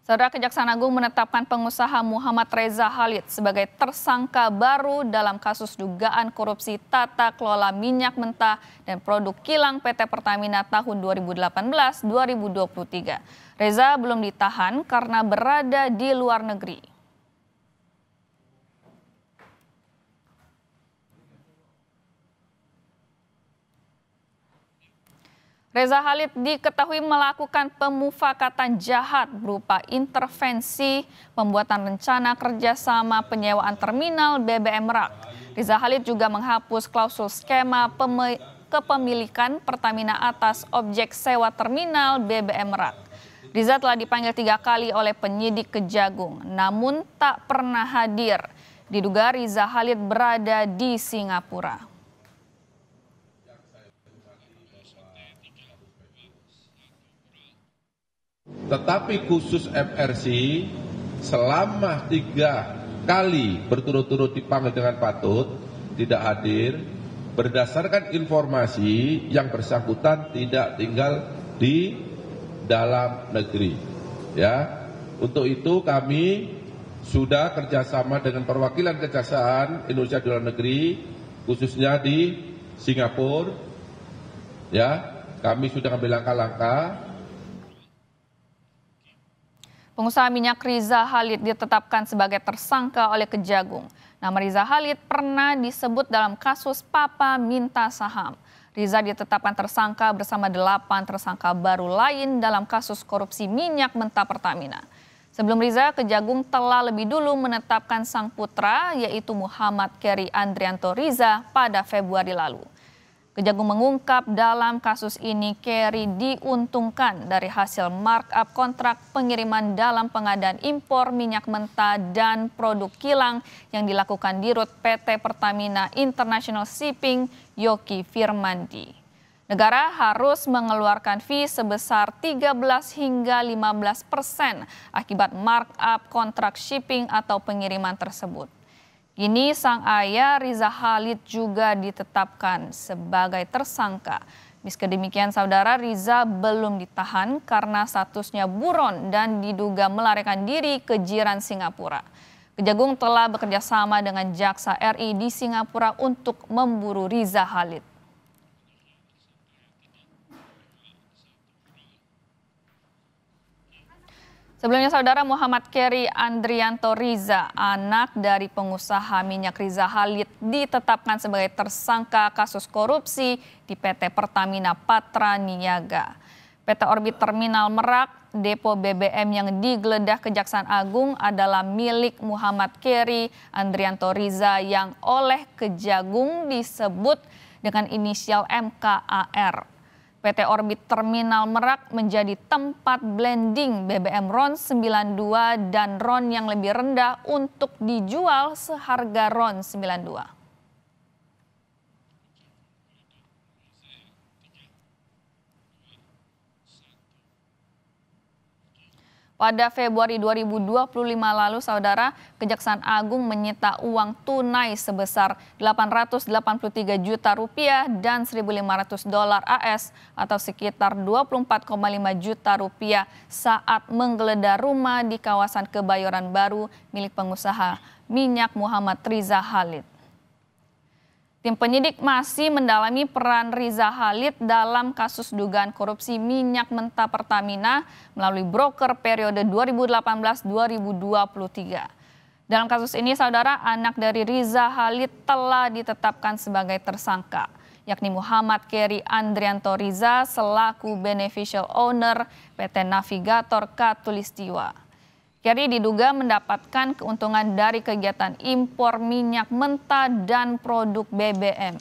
Saudara, Kejaksaan Agung menetapkan pengusaha Muhammad Reza Khalid sebagai tersangka baru dalam kasus dugaan korupsi tata kelola minyak mentah dan produk kilang PT Pertamina tahun 2018-2023. Reza belum ditahan karena berada di luar negeri. Reza Khalid diketahui melakukan pemufakatan jahat berupa intervensi, pembuatan rencana kerjasama penyewaan terminal BBM Merak. Reza Khalid juga menghapus klausul skema kepemilikan Pertamina atas objek sewa terminal BBM Merak. Reza telah dipanggil 3 kali oleh penyidik Kejagung, namun tak pernah hadir. Diduga Reza Khalid berada di Singapura. Tetapi khusus FRC selama 3 kali berturut-turut dipanggil dengan patut tidak hadir berdasarkan informasi yang bersangkutan tidak tinggal di dalam negeri. Ya, untuk itu kami sudah kerjasama dengan perwakilan Kejaksaan Indonesia di luar negeri, khususnya di Singapura. Ya, kami sudah ambil langkah-langkah. Pengusaha minyak Riza Khalid ditetapkan sebagai tersangka oleh Kejagung. Nama Riza Khalid pernah disebut dalam kasus Papa Minta Saham. Riza ditetapkan tersangka bersama 8 tersangka baru lain dalam kasus korupsi minyak mentah Pertamina. Sebelum Riza, Kejagung telah lebih dulu menetapkan sang putra yaitu Muhammad Keri Andrianto Riza pada Februari lalu. Kejagung mengungkap dalam kasus ini Keri diuntungkan dari hasil markup kontrak pengiriman dalam pengadaan impor minyak mentah dan produk kilang yang dilakukan di Rut PT Pertamina International Shipping Yoki Firmandi. Negara harus mengeluarkan fee sebesar 13 hingga 15% akibat markup kontrak shipping atau pengiriman tersebut. Kini sang ayah Riza Khalid juga ditetapkan sebagai tersangka. Meski demikian, saudara, Riza belum ditahan karena statusnya buron dan diduga melarikan diri ke jiran Singapura. Kejagung telah bekerja sama dengan Jaksa RI di Singapura untuk memburu Riza Khalid. Sebelumnya, saudara, Muhammad Keri Andrianto Riza, anak dari pengusaha minyak Riza Khalid, ditetapkan sebagai tersangka kasus korupsi di PT Pertamina Patra Niaga. PT Orbit Terminal Merak, depo BBM yang digeledah Kejaksaan Agung adalah milik Muhammad Keri Andrianto Riza yang oleh Kejagung disebut dengan inisial MKAR. PT Orbit Terminal Merak menjadi tempat blending BBM RON 92 dan RON yang lebih rendah untuk dijual seharga RON 92. Pada Februari 2025 lalu, saudara, Kejaksaan Agung menyita uang tunai sebesar 883 juta rupiah dan 1.500 dolar AS atau sekitar 24,5 juta rupiah saat menggeledah rumah di kawasan Kebayoran Baru milik pengusaha minyak Muhammad Riza Khalid. Tim penyidik masih mendalami peran Riza Khalid dalam kasus dugaan korupsi minyak mentah Pertamina melalui broker periode 2018-2023. Dalam kasus ini, saudara, anak dari Riza Khalid telah ditetapkan sebagai tersangka, yakni Muhammad Keri Andrianto Riza selaku beneficial owner PT Navigator Katulistiwa. Keri diduga mendapatkan keuntungan dari kegiatan impor minyak mentah dan produk BBM.